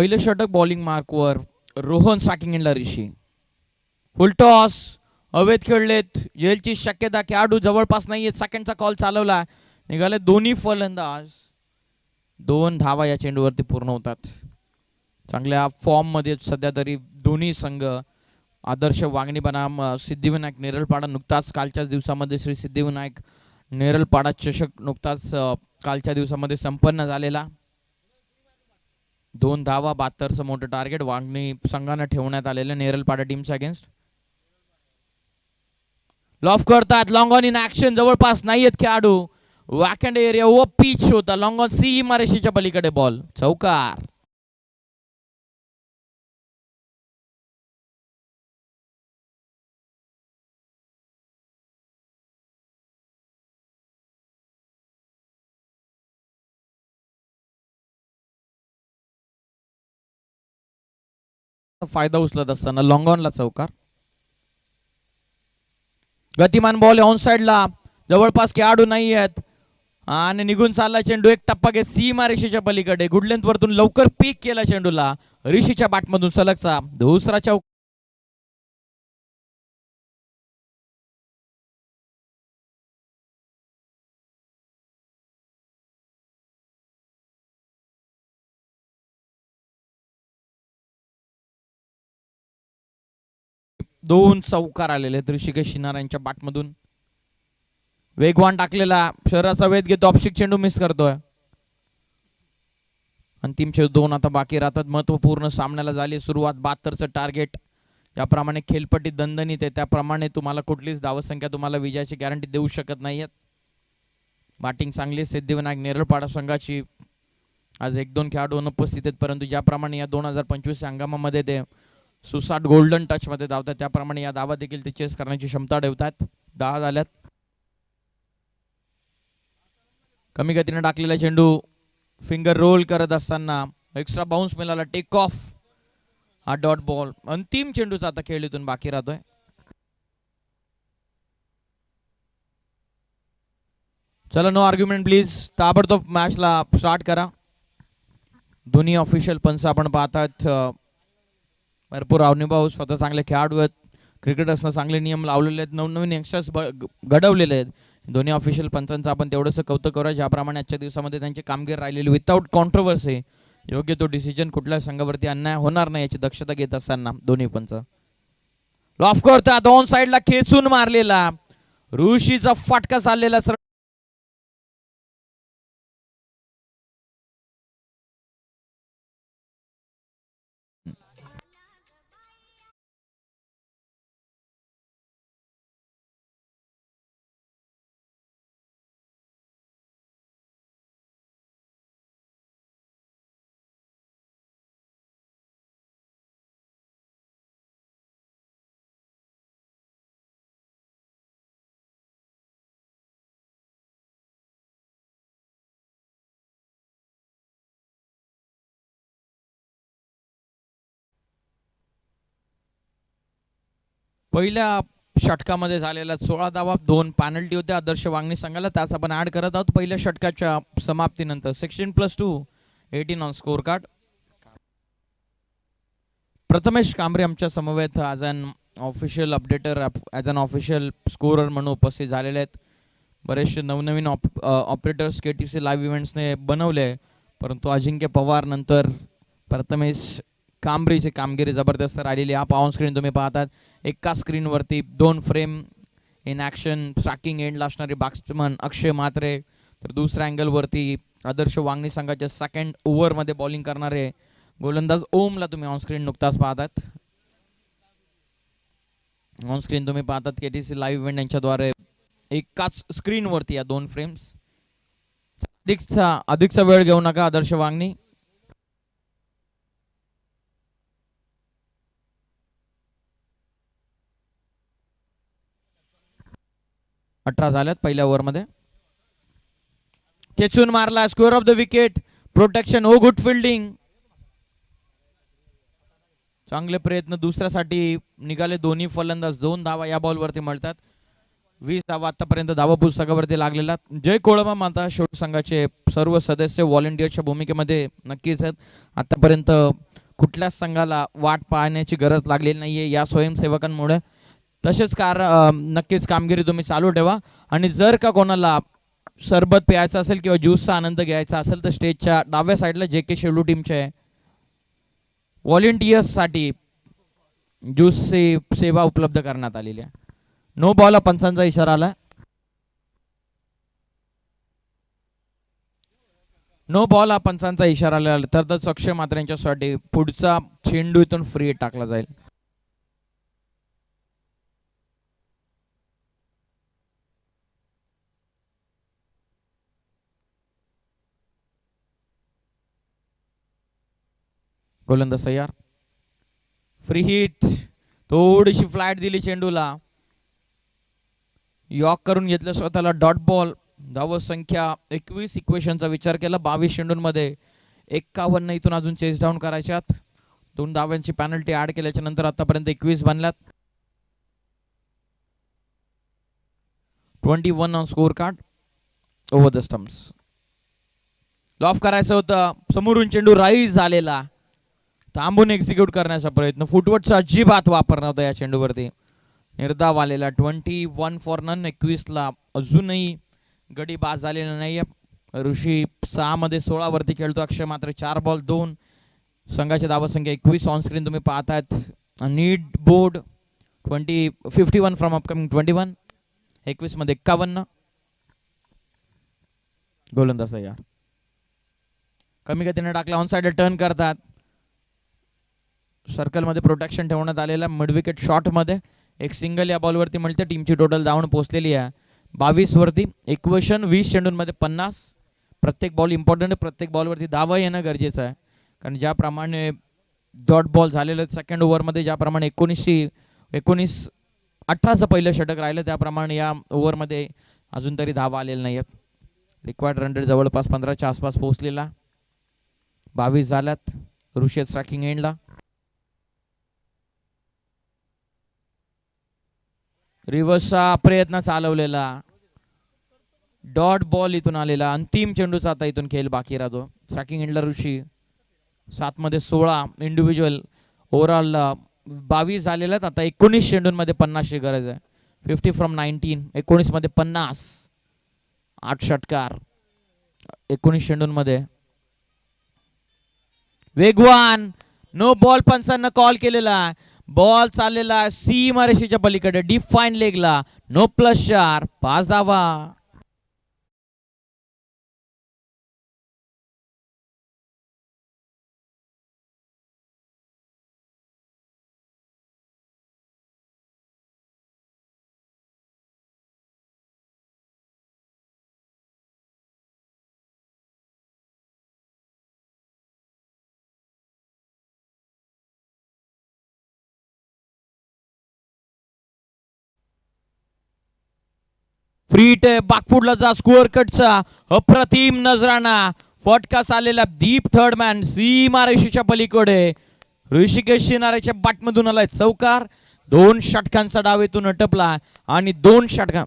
पहिलं षटक बॉलिंग मार्कवर रोहन स्ट्रायकिंग एंडला ऋषी. फुल टॉस हवेत खेळलेत, येलची शक्यता, खेळाडू जवळपास नाहीये. सेकंडचा कॉल चालवला, निघाले दोन्ही फलंदाज. 2 धावा या चेंडूवरती पूर्ण होतात. चांगल्या फॉर्म मध्ये सध्या तरी दोन्ही संघ. आदर्श वागणी बनाम सिद्धिविनायक नेरळपाडा नुकताच कालच्याच दिवसामध्ये श्री सिद्धिविनायक नेरळपाडा चषक नुकताच कालच्या दिवसामध्ये संपन्न झालेला. 2 धावा 72चं मोठं टार्गेट वागणी संघानं ठेवण्यात आलेलं नेरळपाडा टीमच्या अगेन्स्ट. लॉफ करतात, लॉंग ऑन इन ऍक्शन, जवळपास नाहीयेत खेळाडू. वॅकंड एरिया व पिच होता, लॉंग ऑन सी मारेशीच्या पलीकडे बॉल, चौकार. फायदा उचलत असताना लॉंग ऑनला चौकार. गतिमान बॉल ऑन साइडला, जवळपास खेळाडू नाही आहेत आणि निघून चालला चेंडू. एक टप्पा घेत सीमा रेषेच्या पलीकडे, गुड लेंथ वरतून लवकर पीक केला चेंडूला. ऋषीच्या बॅटमधून सलगचा दुसरा चौक. दोन चौकार आलेले आहेत ऋषिकेश शिनार यांच्या बॅटमधून. वेगवान टाकलेला, शरीराचा वेध घेतो, ऑफस्टिक चेंडू मिस करतोय. अंतिम चेंडू 2 आता बाकी राहतात. महत्वपूर्ण सामन्याला झाली सुरुवात. 72चं टार्गेट. ज्याप्रमाणे खेळपट्टी दणदणीत आहे त्याप्रमाणे तुम्हाला कुठलीच धावसंख्या तुम्हाला विजयाची गॅरंटी देऊ शकत नाहीयेत. बॅटिंग चांगली सिद्धिविनायक नेरळपाडा संघाची. आज 1-2 खेळाडू अनुपस्थित आहेत, परंतु ज्याप्रमाणे या 2025 हंगामामध्ये ते सुसाट गोल्डन टच मध्ये धावतात त्याप्रमाणे या धावा देखील ते चेस करण्याची क्षमता ठेवतात. 10 झाल्यात. कमी गतीने टाकलेला चेंडू फिंगर रोल करत असताना एक्स्ट्रा बाउन्स मिळाला, टेक ऑफ. हा डॉट बॉल. अंतिम चेंडूचा आता खेळ इथून बाकी राहतोय. चला, नो आर्ग्युमेंट प्लीज. ताबडतोब मॅचला स्टार्ट करा. दोन्ही ऑफिशियल पंच आपण पाहतात. भरपूर अनुभव, स्वतः चांगले खेळाडू आहेत. क्रिकेटर्सनं चांगले नियम लावलेले आहेत, नवनवीन यंगस्टर्स घडवलेले आहेत. दोन्ही ऑफिशियल पंचांचं आपण तेवढंसं कौतुक करूया ज्याप्रमाणे आजच्या दिवसामध्ये त्यांची कामगिरी राहिलेली. विदाउट कॉन्ट्रोवर्सी योग्य तो डिसिजन, कुठल्या संघावरती अन्याय होणार नाही याची दक्षता घेत असताना दोन्ही पंच. लॉफ करतात, ऑन साइडला खेचून मारलेला, ऋषीचा फटका चाललेला. पहिल्या षटकामध्ये झालेला 16 धावा, 2 पेनल्टी होत्या आदर्श वागणी संघाला. त्याच आपण ऍड करत आहोत पहिल्या षटकाच्या समाप्तीनंतर. 16+2 18 on score card. Prathamesh Kambare आमच्या समवेत as an official updater, as an official scorer म्हणून उपस्थित झालेले आहेत. बरेचसे नवनवीन ऑपरेटर्स KTC लाईव्ह इव्हेंट्सने बनवले, परंतु अजिंक्य पवार नंतर प्रथमेश कांबरेची कामगिरी जबरदस्त राहिलेली. हा ऑन स्क्रीन तुम्ही पाहतात. एका स्क्रीनवरती 2 फ्रेम इन ॲक्शन, स्ट्रायकिंग एंडला असणारे बॅट्समन अक्षय म्हात्रे, तर दुसऱ्या अँगलवरती आदर्श वागणी संघाच्या सेकंड ओव्हरमध्ये बॉलिंग करणारे गोलंदाज ओमला तुम्ही ऑन स्क्रीन नुकताच पाहतात. ऑन स्क्रीन तुम्ही पाहतात KTC लाईव्ह इव्हेंट यांच्याद्वारे एकाच स्क्रीनवरती या 2 फ्रेम्स. अधिकचा वेळ घेऊ नका आदर्श वागणी. अठरा झाल्यात पहिल्या ओव्हरमध्ये. खेचून मारला, square off the wicket, protection, oh good fielding. चांगले प्रयत्न दुसऱ्यासाठी निघाले दोन्ही फलंदाज. 2 धावा या बॉलवरती मिळतात. 20 धावा आतापर्यंत धावा पुस्तकावरती लागलेला. जय कोळमा माता शेवट संघाचे सर्व सदस्य व्हॉलेंटियरच्या भूमिकेमध्ये नक्कीच आहेत. आतापर्यंत कुठल्याच संघाला वाट पाहण्याची गरज लागलेली नाहीये या स्वयंसेवकांमुळे. तसेच नक्कीच कामगिरी तुम्ही चालू ठेवा. आणि जर का कोणाला सरबत प्यायचा असेल किंवा ज्यूसचा आनंद घ्यायचा असेल तर स्टेजच्या डाव्या साईडला जे के शेलू टीमचे व्हॉलेंटियर्ससाठी ज्यूसची सेवा उपलब्ध करण्यात आलेली आहे. नो बॉल पंचांचा इशारा आला. नो बॉल हा पंचांचा इशारा आला तर अक्षय मात्र यांच्यासाठी पुढचा चेंडू इथून फ्री टाकला जाईल. गोलंदाज तयार. Free hit. थोडीशी फ्लॅट दिली चेंडूला. यॉक करून घेतलं स्वतःला. Dot ball. धाव संख्या 21. इक्वेशनचा विचार केला 22 चेंडूंमध्ये 51 इथून अजून चेस डाऊन करायच्यात. 2 धाव्यांची पॅनल्टी ऍड केल्याच्या नंतर आतापर्यंत 21 बनल्यात. 21 on score card. Over the stumps. Loaf करायचं होतं. समोरून चेंडू राईज झालेला. थांबून एक्झिक्यूट करण्याचा प्रयत्न. फुटवर्कचा अजिबात वापर नव्हता या चेंडूवरती. निर्धाव आलेला. 21 फॉर नन. 21 ला अजूनही गडी बाद झालेला नाहीये. ऋषी 6 मध्ये 16 वरती खेळतो. अक्षय मात्र 4 बॉल 2. संघाची धावा संख्या 21 ऑन स्क्रीन तुम्ही पाहतायत. Need board 51 from upcoming 21. 21 मध्ये 51. गोलंदाज यार कमी गतीने टाकला. ऑन साइड टर्न करतात. सर्कल मध्ये प्रोटेक्शन ठेवण्यात आलेला. मिड विकेट शॉट मध्ये एक सिंगल या बॉलवरती मिळते. टीमची टोटल धावून पोहोचलेली आहे 22 वरती. इक्वेशन 20 चेंडूंमध्ये 50. प्रत्येक बॉल इम्पॉर्टंट आहे. प्रत्येक बॉलवरती धावा येणं गरजेचं आहे. कारण ज्याप्रमाणे डॉट बॉल झालेलं सेकंड ओव्हरमध्ये ज्याप्रमाणे 18चं पहिलं षटक राहिलं त्याप्रमाणे या ओव्हरमध्ये अजून तरी धावा आलेल्या नाही आहेत. रिक्वायर्ड रन रेट जवळपास 15च्या आसपास पोहोचलेला. 22 झाल्यात. ऋषी स्ट्रायकिंग एंडला. रिव्हर्सचा प्रयत्न चालवलेला. डॉट बॉल इथून आलेला. अंतिम चेंडूचा आता इथून खेळ बाकी राहतो. स्ट्रायकिंग एंडला ऋषी. 7 मध्ये 16 इंडिव्हिज्युअल. ओव्हरऑल 22 झालेला. आता 19 चेंडूंमध्ये 50ची गरज आहे. 50 फ्रॉम 19. 19 मध्ये 50. 8 षटकार 19 चेंडूंमध्ये. वेगवान. नो बॉल पंचांना कॉल केलेला. बॉल चाललेला सीमारेषेच्या पलीकडे डीप फाईन लेगला. No plus 4. 5 धावा. फ्री हिट बाकफुडला जा. स्कोअर कटचा अप्रतिम नजराणा. फटकास आलेला दीप थर्ड मॅन सीमारेषेच्या पलीकडे. ऋषिकेश शिनारेच्या बाटमधून आलाय चौकार. 2 षटकांचा डाव इथून अटपला आणि 2 षटका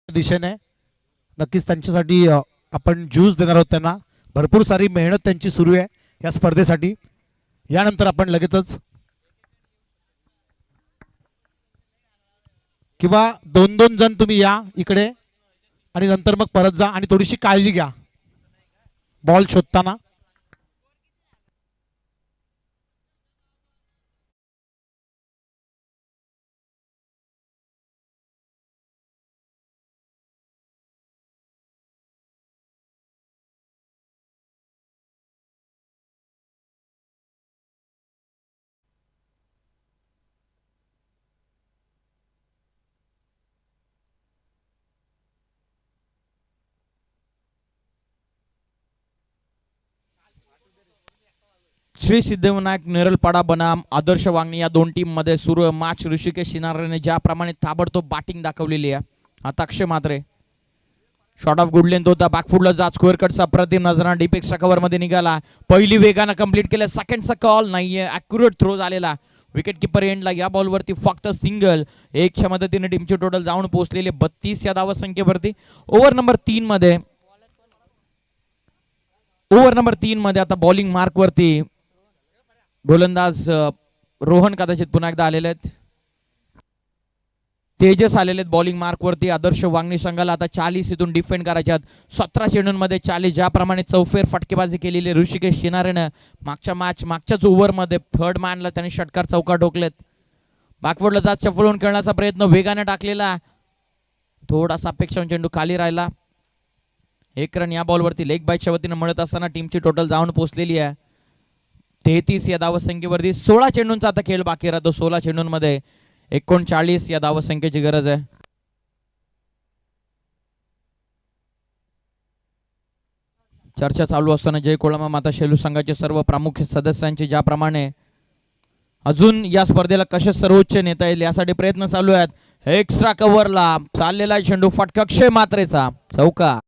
दिशेने नक्कीच त्यांच्यासाठी आपण ज्यूस देणार आहोत. त्यांना भरपूर सारी मेहनत त्यांची सुरू आहे या स्पर्धेसाठी. यानंतर आपण लगेचच किंवा 2-2 जण तुम्ही या इकडे आणि नंतर मग परत जा आणि थोडीशी काळजी घ्या बॉल शोधताना. श्री सिद्धिविनायक नेरलपाडा बनाम आदर्श वागणी या दोन टीम मध्ये सुरू मॅच. ऋषिकेश शिनारेने ज्याप्रमाणे ताबडतोब बॅटिंग दाखवलेली आहे. आता Akshay Mhatre shot of good length होता, बॅकफुटला जात स्क्वेअर कटचा अप्रतिम नजरा डीप एक्स्ट्रा कव्हर मध्ये निघाला. पहिली वेगानं कंप्लीट केलं, सेकंडचा कॉल नाहीये, अॅक्युरेट थ्रो झालेला. विकेट किपर एंडला या बॉलवरती फक्त सिंगल. एकच्या मदतीने टीमची टोटल जाऊन पोहोचलेले 32 या धावसंख्येवरती. ओव्हर नंबर 3 मध्ये आता बॉलिंग मार्क वरती गोलंदाज रोहन कदाचित पुन्हा एकदा आलेले आहेत. तेजस आलेले आहेत बॉलिंग मार्क वरती. आदर्श वागणी संघाला आता 40 इथून डिफेंड करायच्यात. 17 चेंडूंमध्ये 40, ज्याप्रमाणे चौफेर फटकेबाजी केलेली ऋषिकेश शिनारेनं मागच्याच ओव्हर मध्ये थर्ड मॅनला त्यांनी षटकार चौका ठोकलेत. बॅकवर्डला जात शफल खेळण्याचा प्रयत्न वेगाने टाकलेला, थोडासा अपेक्षा चेंडू खाली राहिला. एक रन या बॉलवरती लेग बायच्या वतीनं मिळत असताना टीमची टोटल जाऊन पोहोचलेली आहे 33 या धावसंख्येवरती. 16 चेंडूंचा आता खेळ बाकी राहतो. 16 चेंडूंमध्ये 39 या धावसंख्येची गरज आहे. चर्चा चालू असताना जय कोळंबा माता शेलू संघाचे सर्व प्रमुख सदस्यांचे ज्याप्रमाणे अजून या स्पर्धेला कसे सर्वोच्च नेता येईल यासाठी प्रयत्न चालू आहेत. एक्स्ट्रा कव्हरला चाललेला चेंडू फटका अक्षय म्हात्रेचा चौका.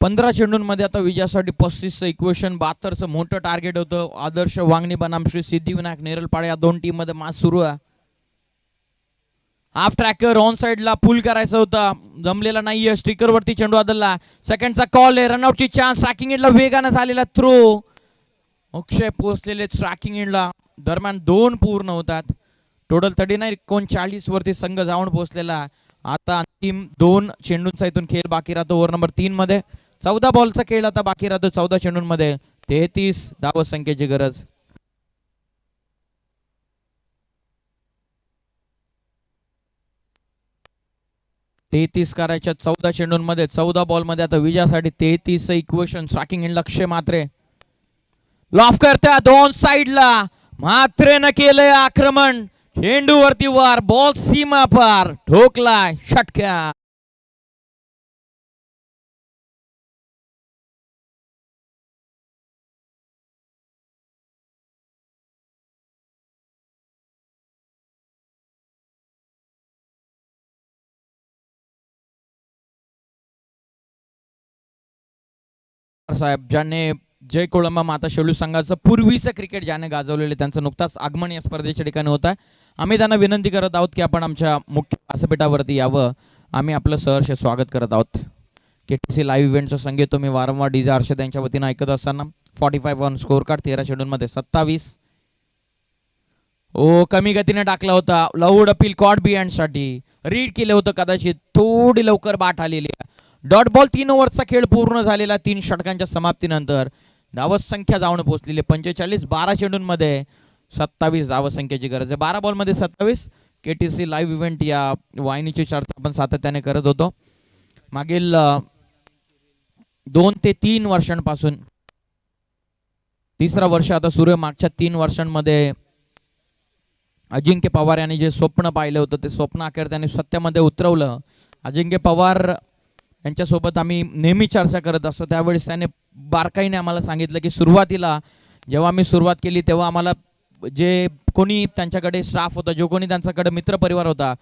पंधरा चेंडूंमध्ये आता विजयासाठी 35चं इक्वेशन, 72चं मोठं टार्गेट होतं. आदर्श वागणी बनाम श्री सिद्धिविनायक नेरलपाडा या दोन टीम मध्ये मॅच सुरू आहे. हाफ ट्रॅकर ऑन साइडला पुल करायचा होता, जमलेला नाहीये. स्टिकर वरती चेंडू आदलला, सेकंडचा कॉल आहे, रनआउटची चान्स. ट्रॅकिंग एंडला वेगानं झालेला थ्रो, अक्षय पोहोचलेले ट्रॅकिंग एंडला. दरम्यान 2 पूर्ण होतात. टोटल 39 वरती संघ जाऊन पोहोचलेला. आता अंतिम 2 चेंडूंचा इथून खेळ बाकी राहतो. ओव्हर नंबर 3 मध्ये 14 बॉलचा खेळ आता बाकी राहतो. 14 चेंडूंमध्ये 33 धावसंख्येची गरज. तेहतीस करायच्या 14 चेंडूंमध्ये. 14 बॉलमध्ये आता विजयासाठी 33 इक्वेशन. ट्रॅकिंग एंड लक्ष्य म्हात्रे लॉफ करतात दोन साइडला. म्हात्रेनं केलंय आक्रमण, चेंडू वरती वार, बॉल सीमा पार, ठोकलाय षटकार. साहेब ज्यांनी जय कोळंबा माता शेलू संघाचं पूर्वीचं क्रिकेट ज्याने गाजवलेले, त्यांचं नुकताच आगमन या स्पर्धेच्या ठिकाणी होत आहे. आम्ही त्यांना विनंती करत आहोत की आपण आमच्या मुख्य व्यासपीठावरती यावं. आम्ही आपलं सहर्ष स्वागत करत आहोत. KTC लाईव्ह इव्हेंटचं संगीत तुम्ही वारंवार DJ हर्षद यांच्या वतीनं ऐकत असताना 45 ऑन स्कोर कार्ड. 13 चेंडूंमध्ये 27. कमी गतीने टाकला होता. लाऊड अपील कॉट बिहाइंड साठी रीड केलं होतं, कदाचित थोडी लवकर बाट आलेली. डॉट बॉल 3 ओव्हरचा खेळ पूर्ण झालेला. 3 षटकांच्या समाप्तीनंतर धावसंख्या जाऊन पोहोचलेली 45. 12 चेंडूंमध्ये 27 धावसंख्येची गरज आहे. 12 बॉलमध्ये 27. KTC लाईव्ह इव्हेंट या वाहिनीची चर्चा आपण सातत्याने करत होतो. मागील 2 ते 3 वर्षांपासून, तिसरा वर्ष आता सुरू आहे. मागच्या 3 वर्षांमध्ये अजिंक्य पवार यांनी जे स्वप्न पाहिलं होतं ते स्वप्न अखेर त्यांनी सत्यामध्ये उतरवलं. अजिंक्य पवार यांच्यासोबत आम्ही नेहमी चर्चा करत असतो. त्यावेळेस त्याने बारकाईने आम्हाला सांगितलं की सुरुवातीला जेव्हा आम्ही सुरुवात केली तेव्हा आम्हाला जे कोणी त्यांच्याकडे स्टाफ होता, जो कोणी त्यांच्याकडे मित्रपरिवार होता,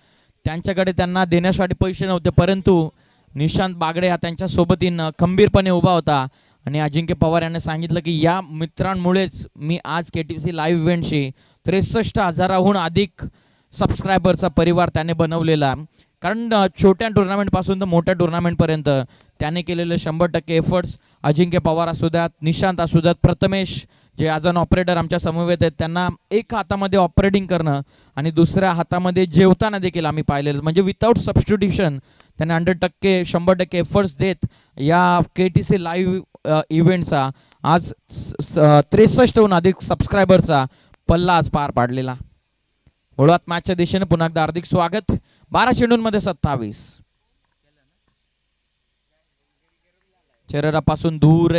त्यांच्याकडे त्यांना देण्यासाठी पैसे नव्हते, परंतु निशांत बागडे हा त्यांच्या सोबतीनं खंबीरपणे उभा होता. आणि अजिंक्य पवार यांनी सांगितलं की या मित्रांमुळेच मी आज KTC लाईव्ह इव्हेंटशी 63,000हून अधिक सबस्क्रायबरचा परिवार त्याने बनवलेला. कारण छोट्या टुर्नामेंट पासून तर मोठ्या टुर्नामेंट पर्यंत त्याने केलेले 100% एफर्ट्स, अजिंक्य पवार असू द्यात, निशांत असू द्यात, प्रथमेश जे ॲज अन ऑपरेटर आमच्या समवेत आहेत, त्यांना एक हातामध्ये ऑपरेटिंग करणं आणि दुसऱ्या हातामध्ये जेवताना देखील आम्ही पाहिलेलं, म्हणजे विदाऊट सबस्टिट्यूशन त्याने 100% एफर्ट्स देत या KTC लाईव्ह इव्हेंटचा आज 63हून अधिक सबस्क्रायबरचा पल्ला आज पार पाडलेला. मुळात मॅचच्या दिशेने पुन्हा एकदा हार्दिक स्वागत. 12 चेंडूंमध्ये 27. शरीरापासून दूर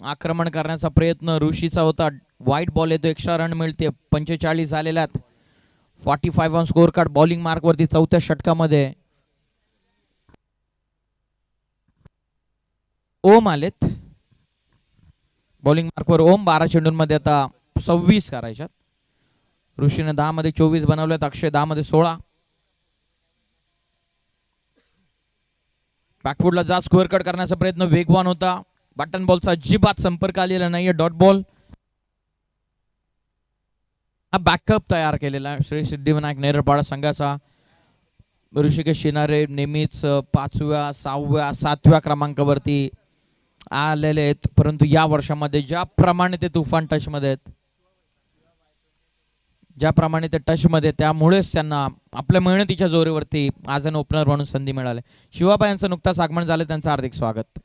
आक्रमण करण्याचा प्रयत्न ऋषीचा होता. वाईट बॉल येतो, एक्स्ट्रा रन मिळते. 45 झालेल्यात. 45 on score card. Bowling mark वरती चौथ्या षटकामध्ये ओम आलेत. बॉलिंग मार्कवर ओम. 12 चेंडूंमध्ये आता 26 करायच्यात. ऋषीने 10 मध्ये 24 बनवलेत. अक्षय 10 मध्ये 16. बॅकफुटला जा स्क्वेअर कट करण्याचा प्रयत्न वेगवान होता. बटन बॉलचा अजिबात संपर्क आलेला नाहीये. Dot ball. हा बॅकअप तयार केलेला श्री सिद्धिविनायक नेरळपाडा संघाचा. ऋषिकेश शिनारे नेहमीच 5व्या 6व्या 7व्या क्रमांकावरती आलेले आहेत, परंतु या वर्षामध्ये ज्याप्रमाणे ते तुफान टच मध्ये आहेत, ज्याप्रमाणे ते टच मध्ये, त्यामुळेच त्यांना आपल्या मेहनतीच्या जोरीवरती आज ओपनर म्हणून संधी मिळाली. शिवाबा यांचं नुकताच आगमन झालं, त्यांचं हार्दिक स्वागत.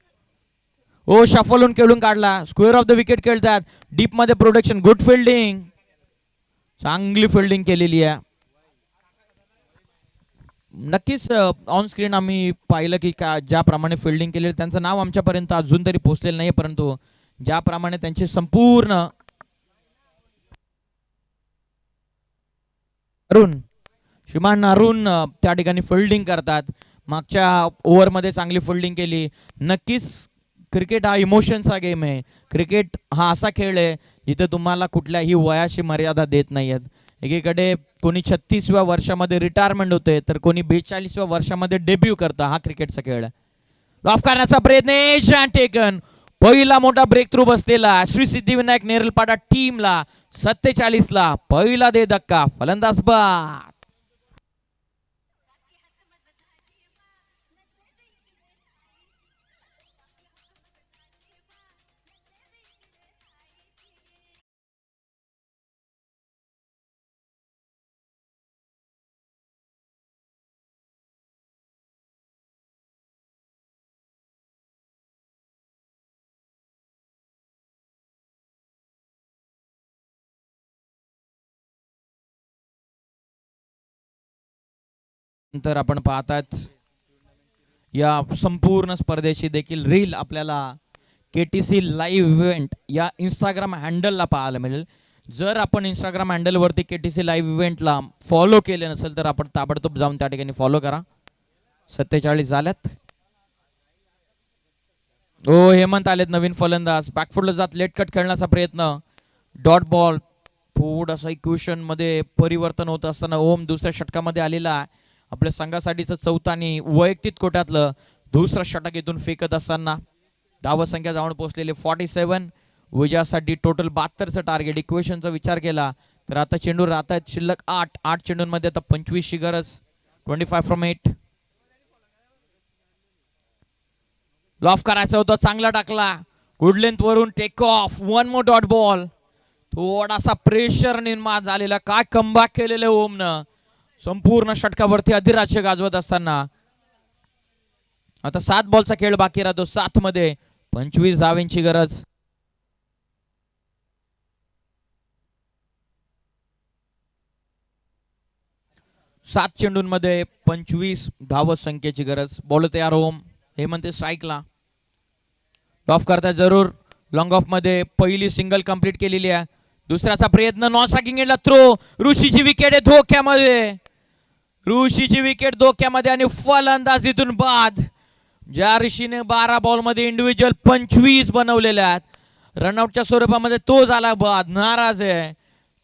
ओ शफलून खेळून काढला. स्क्वेअर ऑफ द विकेट खेळतात. डीप मध्ये प्रोटेक्शन. Good fielding. चांगली फिल्डिंग केलेली आहे. नक्कीच ऑन स्क्रीन आम्ही पाहिलं की ज्याप्रमाणे फिल्डिंग केली, त्यांचं नाव आमच्यापर्यंत अजून तरी पोहोचलेलं नाही, परंतु ज्याप्रमाणे त्यांचे संपूर्ण श्रीमान अरुण त्या ठिकाणी फिल्डिंग करतात. मागच्या ओव्हरमध्ये चांगली फिल्डिंग केली. नक्कीच क्रिकेट हा इमोशनचा गेम आहे. क्रिकेट हा असा खेळ आहे जिथे तुम्हाला कुठल्याही वयाची मर्यादा देत नाहीयेत. एकीकडे कोणी 36व्या वर्षामध्ये रिटायरमेंट होते, तर कोणी 42व्या वर्षामध्ये डेब्यू करतं. हा क्रिकेटचा खेळ आहे. लॉफ करण्याचा प्रयत्न टेकन. पहिला मोठा ब्रेक थ्रू बसलेला श्री सिद्धिविनायक नेरळपाडा टीमला. 47ला पहिला दे धक्का. फलंदाज बाद. नंतर आपण पाहतात या संपूर्ण स्पर्धेची देखील रील आपल्याला KTC लाईव्ह इव्हेंट या इंस्टाग्राम हँडलला पाहायला मिळेल. जर आपण इंस्टाग्राम हँडलवरती KTC लाईव्ह इव्हेंटला फॉलो केले नसेल तर आपण ताबडतोब जाऊन त्या ठिकाणी फॉलो करा. 47 झाल्यात. ओ हेमंत आलेत नवीन फलंदाज. बॅकफुटला जात लेट कट खेळण्याचा प्रयत्न. Dot ball. थोडासा इक्वेशन मध्ये परिवर्तन होत असताना ओम दुसऱ्या षटकामध्ये आलेला. आपल्या संघासाठीचं चौथा आणि वैयक्तिक कोट्यातलं दुसरं षटक इथून फेकत असताना धावत संख्या जाऊन पोहोचलेले 47. विजयासाठी टोटल 72चं टार्गेट. इक्वेशनचा विचार केला तर आता चेंडू राहत आहेत शिल्लक 8 चेंडूंमध्ये आता 25ची गरज. 25 फ्रॉम 8. लॉफ करायचा होता, चांगला टाकला. गुड लेंथ वरून टेक ऑफ. 1 मोर डॉट बॉल. थोडासा प्रेशर निर्माण झालेला. काय कमबॅक केलेलं ओमनं संपूर्ण षटकावरती अधिराज्य गाजवत असताना. आता 7 बॉलचा खेळ बाकी राहतो. 7 मध्ये 25 धावांची गरज. सात चेंडूंमध्ये 25 धावत संख्येची गरज. बॉल तयार ओम. हेमंत स्ट्राईकला. ऑफ करता जरूर. लॉंग ऑफ मध्ये पहिली सिंगल कंप्लीट केलेली आहे. दुसऱ्याचा प्रयत्न नॉन स्ट्रायकिंग एंडला थ्रो. ऋषीची विकेट आहे धोक्यामध्ये. ऋषीची विकेट धोक्यामध्ये आणि फलंदाज इथून बाद. ज्या ऋषीने 12 बॉल मध्ये इंडिव्हिज्युअल 25 बनवलेले आहेत, रनआउटच्या स्वरूपामध्ये तो झाला बाद. नाराज आहे.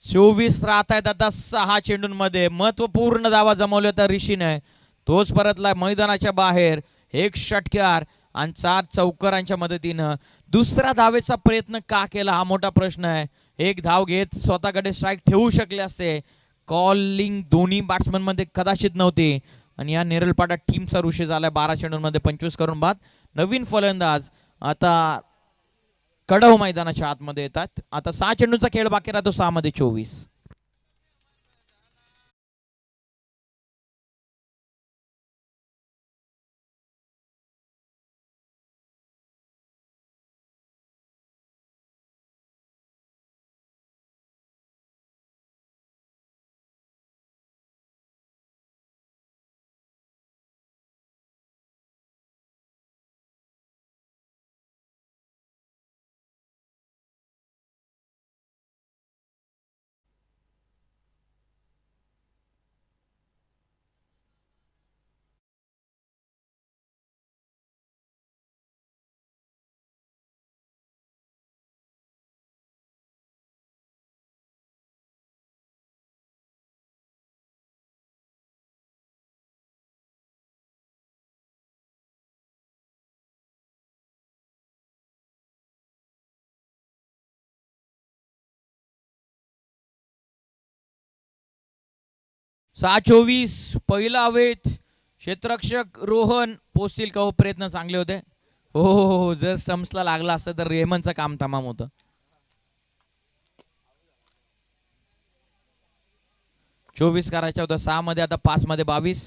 24 राहत आहेत आता 6 चेंडूंमध्ये. महत्वपूर्ण धावा जमवल्या होत्या ऋषीने. तोच परतला मैदानाच्या बाहेर. एक षटकार आणि 4 चौकारांच्या मदतीनं दुसऱ्या धावेचा प्रयत्न का केला हा मोठा प्रश्न आहे. एक धाव घेत स्वतःकडे स्ट्राईक ठेवू शकले असते. कॉलिंग दोन्ही बॅट्समन मध्ये कदाचित नव्हती आणि या नेरळपाडा टीमचा ऋषी झालाय 12 चेंडूंमध्ये 25 करून बाद. नवीन फलंदाज आता कडव मैदानाच्या आतमध्ये येतात. आता 6 चेंडूंचा खेळ बाकी राहतो. 6 मध्ये 24. 6-24 पहिला अवेत क्षेत्ररक्षक रोहन पोचतील का हो? प्रयत्न चांगले होते. हो, जर स्टम्प्सला लागला असतं तर रेमनचं काम तमाम होतं. 24 करायच्या होत्या 6 मध्ये, आता 5 मध्ये 22.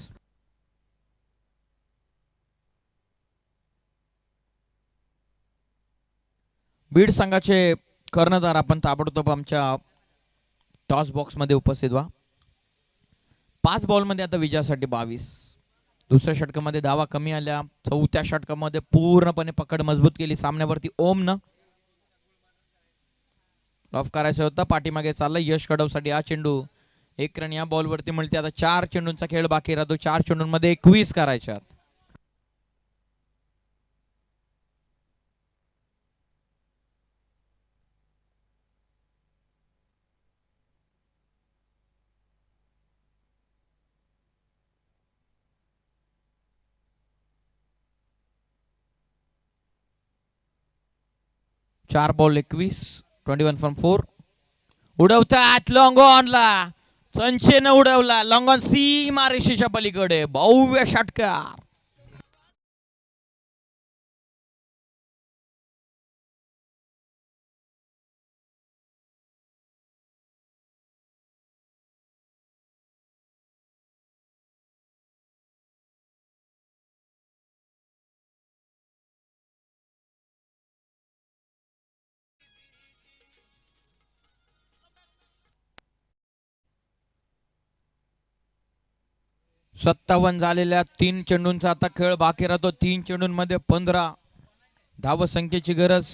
बीड संघाचे कर्णधार आपण ताबडतोब आमच्या टॉस बॉक्स मध्ये उपस्थित व्हा. 5 बॉल मध्ये आता विजयासाठी 22. दुसऱ्या षटकामध्ये धावा कमी आल्या. चौथ्या षटकामध्ये पूर्णपणे पकड मजबूत केली सामन्यावरती ओमनं. ऑफ करायचं होतं, पाठीमागे चाललं. यश कडवसाठी हा चेंडू 1 रन या बॉलवरती मिळते. आता 4 चेंडूंचा खेळ बाकी राहतो. 4 चेंडूंमध्ये 21 करायच्यात. चार बॉल 21. 21 फ्रॉम 4. उडवतात लॉंग ऑनला. संचेनं उडवला लॉंग ऑन सीमा रेषेच्या पलीकडे. भव्य षटकार. सत्तावन्न झालेल्या 3 चेंडूंचा आता खेळ बाकी राहतो. 3 चेंडूंमध्ये 15 धावसंख्येची गरज.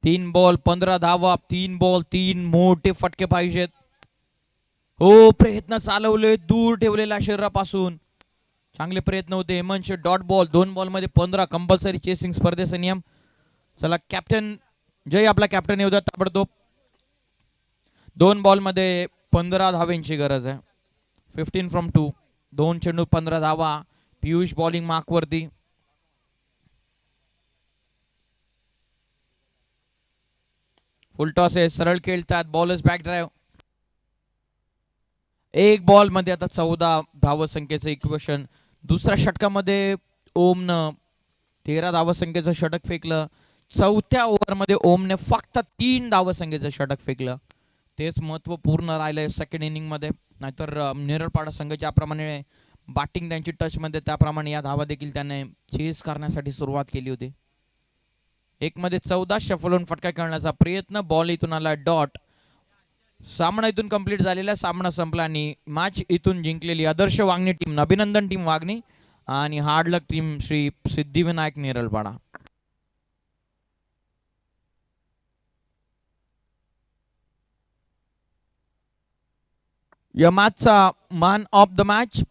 3 बॉल 15 धावा. 3 बॉल 3 मोठे फटके पाहिजेत. हो, प्रयत्न चालवले दूर ठेवलेल्या शरीरापासून. चांगले प्रयत्न होते. Hemant dot ball. 2 बॉल मध्ये 15 कंपल्सरी चेसिंग स्पर्धेचा नियम. चला कॅप्टन जय आपला कॅप्टन येऊ द्या ताबडतोब. 2 बॉल मध्ये 15 धावेंची गरज आहे. 15 फ्रॉम 2. 2 चेंडू 15 धावा. पियुष बॉलिंग मार्क वरती. फुल टॉस आहे. सरळ खेळतात. Bowlers back drive. 1 बॉल मध्ये आता 14 धावसंख्येचं इक्वेशन. दुसऱ्या षटकामध्ये ओमनं 13 धावसंख्येचं षटक फेकलं. चौथ्या ओव्हरमध्ये ओमने फक्त 3 धावसंख्येचं षटक फेकलं. तेच महत्वपूर्ण राहिलंय सेकंड इनिंग मध्ये. नाहीतर नेरळपाडा संघ ज्याप्रमाणे बॅटिंग त्यांची टच मध्ये, त्याप्रमाणे या धावा देखील त्याने चेस करण्यासाठी सुरुवात केली होती. 1 मध्ये 14 शफलून फटका खेळण्याचा प्रयत्न. बॉल इथून आला डॉट. सामना इथून कंप्लीट झालेला. सामना संपला आणि मॅच इथून जिंकलेली आदर्श वागणी टीम, अभिनंदन टीम वागणी आणि हार्ड लक टीम श्री सिद्धिविनायक नेरळपाडा. या मॅचचा मॅन ऑफ द मॅच